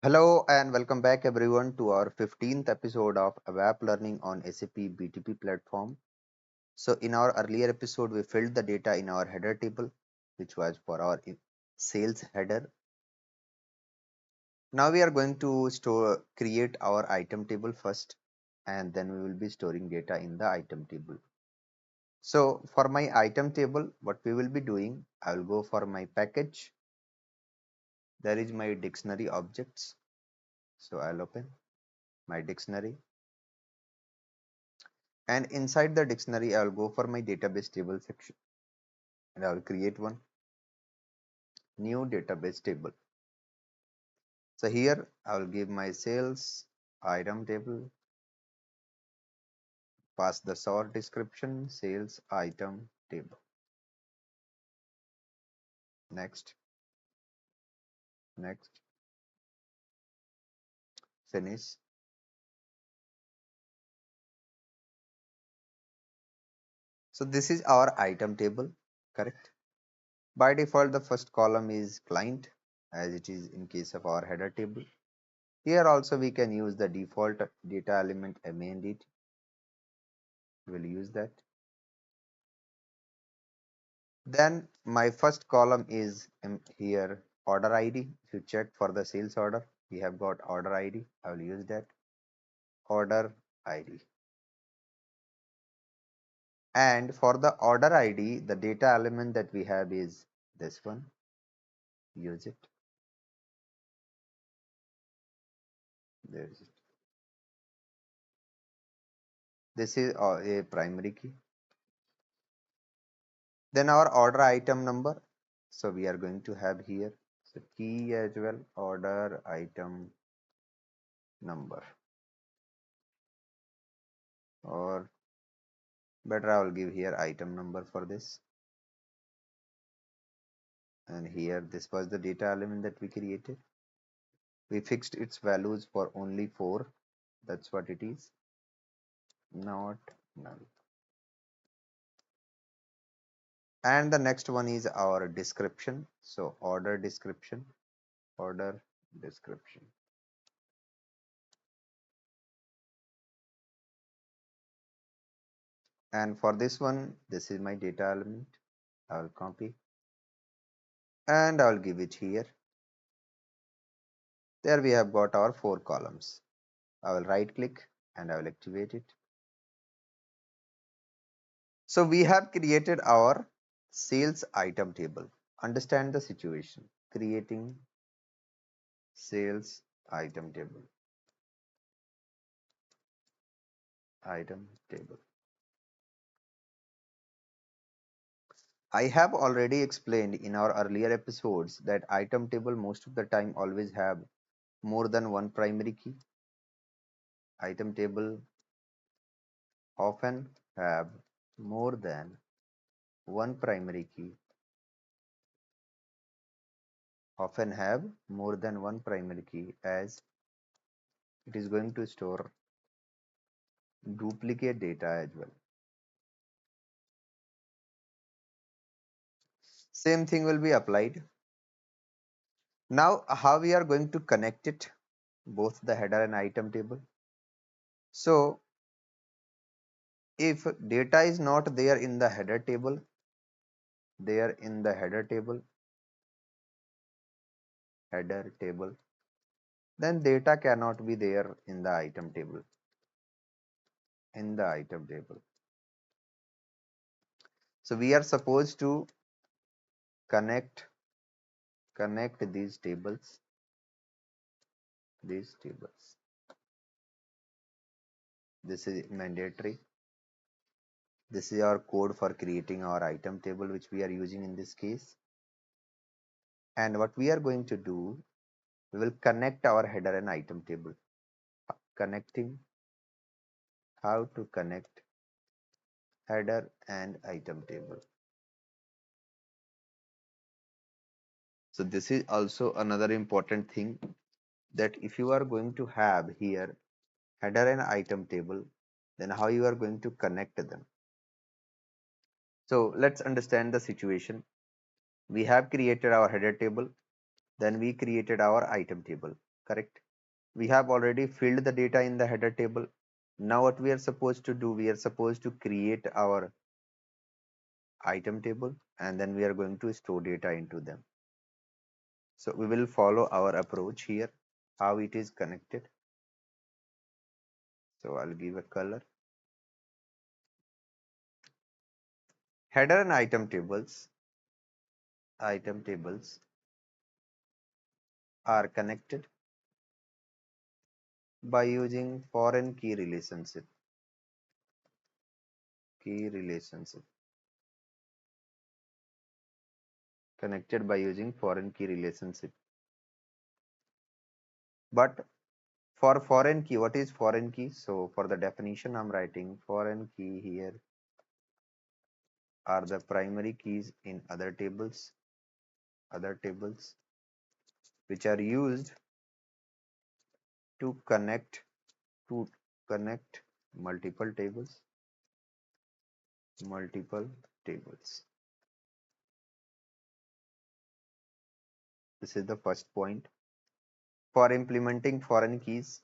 Hello and welcome back everyone to our 15th episode of ABAP Learning on SAP BTP platform. So in our earlier episode we filled the data in our header table which was for our sales header. Now we are going to create our item table first and then we will be storing data in the item table. So for my item table what we will be doing, I will go for my package. There is my dictionary objects. So I'll open my dictionary. And inside the dictionary I will go for my database table section and I will create one new database table. So here I will give my sales item table, pass the sort description sales item table. Next, next, finish. So this is our item table, correct? By default the first column is client as it is in case of our header table. Here also we can use the default data element main. We'll use that. Then my first column is here order ID. If you check for the sales order, we have got order ID. I will use that order ID. And for the order ID, the data element that we have is this one. Use it. There's it. This is a primary key. Then our order item number. So we are going to have here so key as well order item number, or better I will give here item number for this. And here this was the data element that we created. We fixed its values for only 4. That's what it is, not null. And the next one is our description. So order description. And for this one, this is my data element. I will copy and I will give it here. There we have got our 4 columns. I will right click and I will activate it. So we have created our sales item table. Understand the situation. Creating sales item table. I have already explained in our earlier episodes that item table most of the time always have more than one primary key. Item table often have more than one primary key. As it is going to store duplicate data as well. Same thing will be applied. Now how we are going to connect it, both the header and item table. So if data is not there in the header table, then data cannot be there in the item table. So we are supposed to connect these tables. This is mandatory. This is our code for creating our item table which we are using in this case. And what we are going to do, we will connect our header and item table. How to connect header and item table. So this is also another important thing, that if you are going to have here header and item table, then how you are going to connect them. So let's understand the situation. We have created our header table, then we created our item table. correct? We have already filled the data in the header table. Now what we are supposed to do, we are supposed to create our item table, and then we are going to store data into them. So we will follow our approach here, how it is connected. So I'll give a color. Header and item tables are connected by using foreign key relationship, connected by using foreign key relationship. But for foreign key, what is foreign key? So for the definition, I'm writing foreign key here are the primary keys in other tables which are used to connect multiple tables. This is the first point. For implementing foreign keys,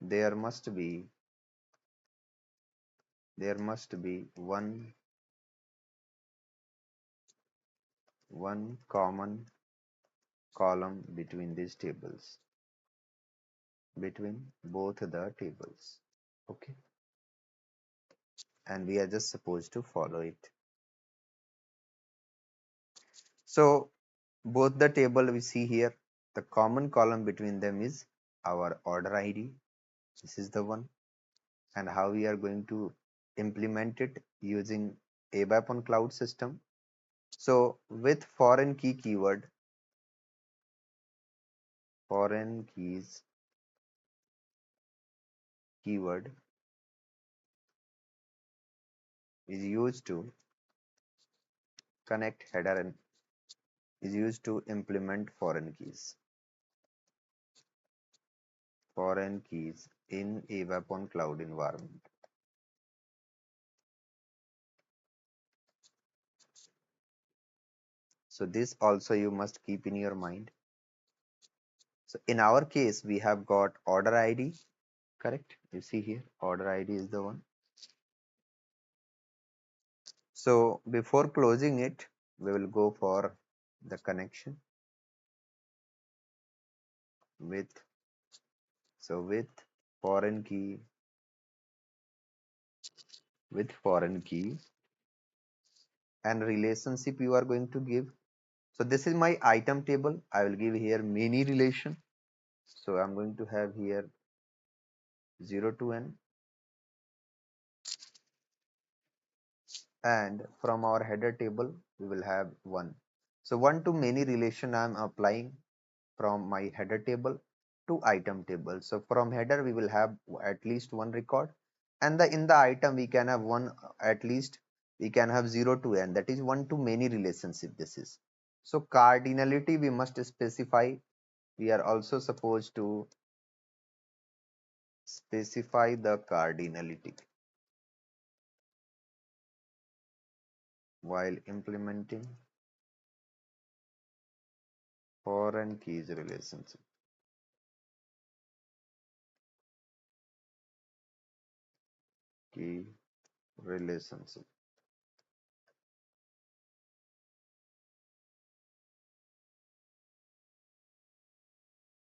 there must be one common column between these tables, between both the tables. Okay, and we are just supposed to follow it. So both the table we see here, the common column between them is our order ID. This is the one. And how we are going to implement it using ABAP on cloud system. So with foreign key keyword, foreign keys keyword is used to connect header and is used to implement foreign keys in ABAP on cloud environment. So this also you must keep in your mind. So in our case, we have got order ID, correct? You see here, order ID is the one. So before closing it, we will go for the connection with, with foreign key, and relationship you are going to give. So this is my item table. I will give here many relation. So I'm going to have here 0 to n, and from our header table we will have 1. So one to many relation I'm applying from my header table to item table. So from header we will have at least one record, and in the item we can have one, at least we can have 0 to n, that is one to many relationship. This is, so cardinality we must specify. We are also supposed to specify the cardinality while implementing foreign keys relationship.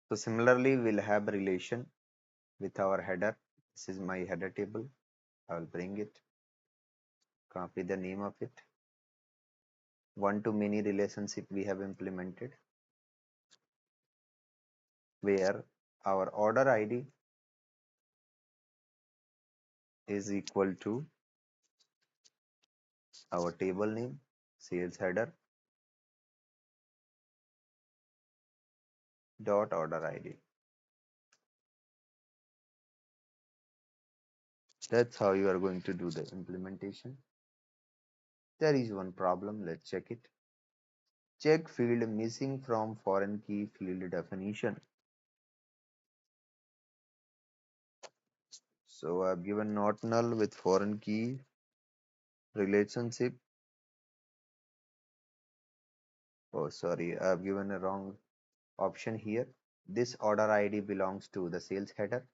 So similarly, we'll have relation with our header. This is my header table. I will bring it, copy the name of it. One to many relationship we have implemented, where our order ID is equal to our table name, sales header dot order ID. That's how you are going to do the implementation. There is one problem. Let's check it. Check field missing from foreign key field definition. So I've given not null with foreign key relationship Oh, sorry, I've given a wrong option here. This order ID belongs to the sales header.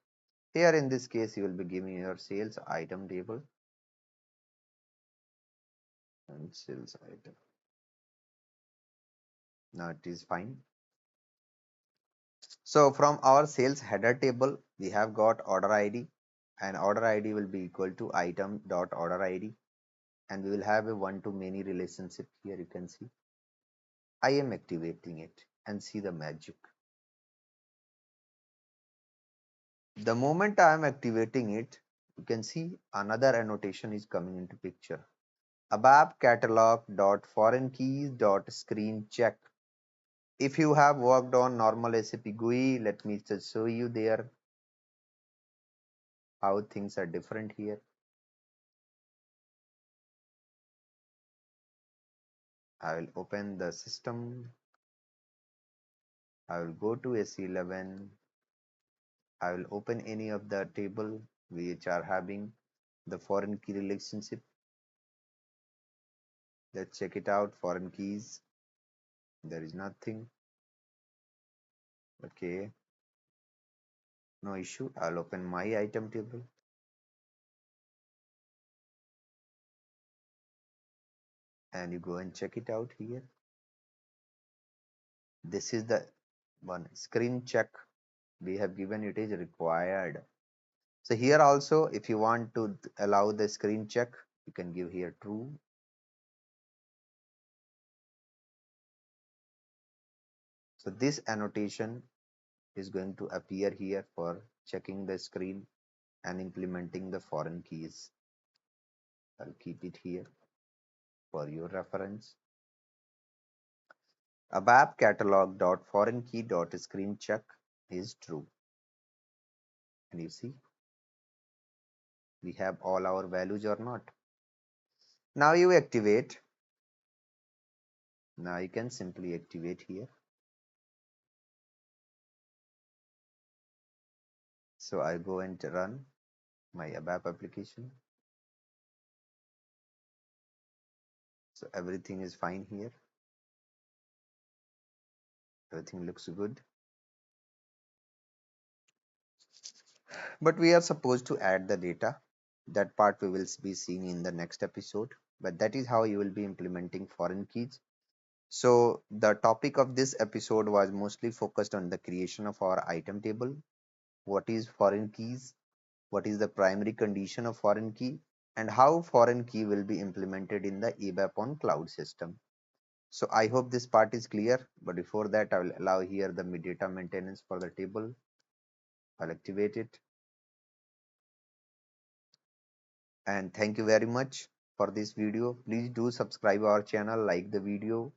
Here in this case, you will be giving your sales item table and sales item. Now it is fine. So from our sales header table, we have got order ID, and order ID will be equal to item dot order ID, and we will have a one to many relationship here. You can see I am activating it and see the magic. The moment I am activating it, you can see another annotation is coming into picture. ABAP catalog dot foreign keys dot screen check. If you have worked on normal SAP GUI, let me just show you there how things are different here. I will open the system. I will go to SE11. I will open any of the table which are having the foreign key relationship. Let's check it out. Foreign keys. There is nothing. Okay. No issue. I'll open my item table. And you go and check it out here. This is the one screen check we have given, it is required. So here also, if you want to allow the screen check, you can give here true. So this annotation is going to appear here for checking the screen and implementing the foreign keys. I'll keep it here for your reference. ABAP catalog dot foreign key dot screen check is true. And you see, we have all our values or not. Now you activate. Now you can simply activate here. So I go and run my ABAP application. So everything is fine here. Everything looks good. But we are supposed to add the data. That part we will be seeing in the next episode. But that is how you will be implementing foreign keys. So the topic of this episode was mostly focused on the creation of our item table. What is foreign keys? What is the primary condition of foreign key? And how foreign key will be implemented in the ABAP on cloud system. So I hope this part is clear. But before that, I will allow here the data maintenance for the table. I'll activate it. And thank you very much for this video. Please do subscribe our channel, like the video,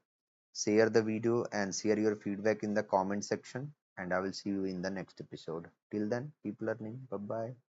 share the video, and share your feedback in the comment section. And I will see you in the next episode. Till then, keep learning. Bye bye.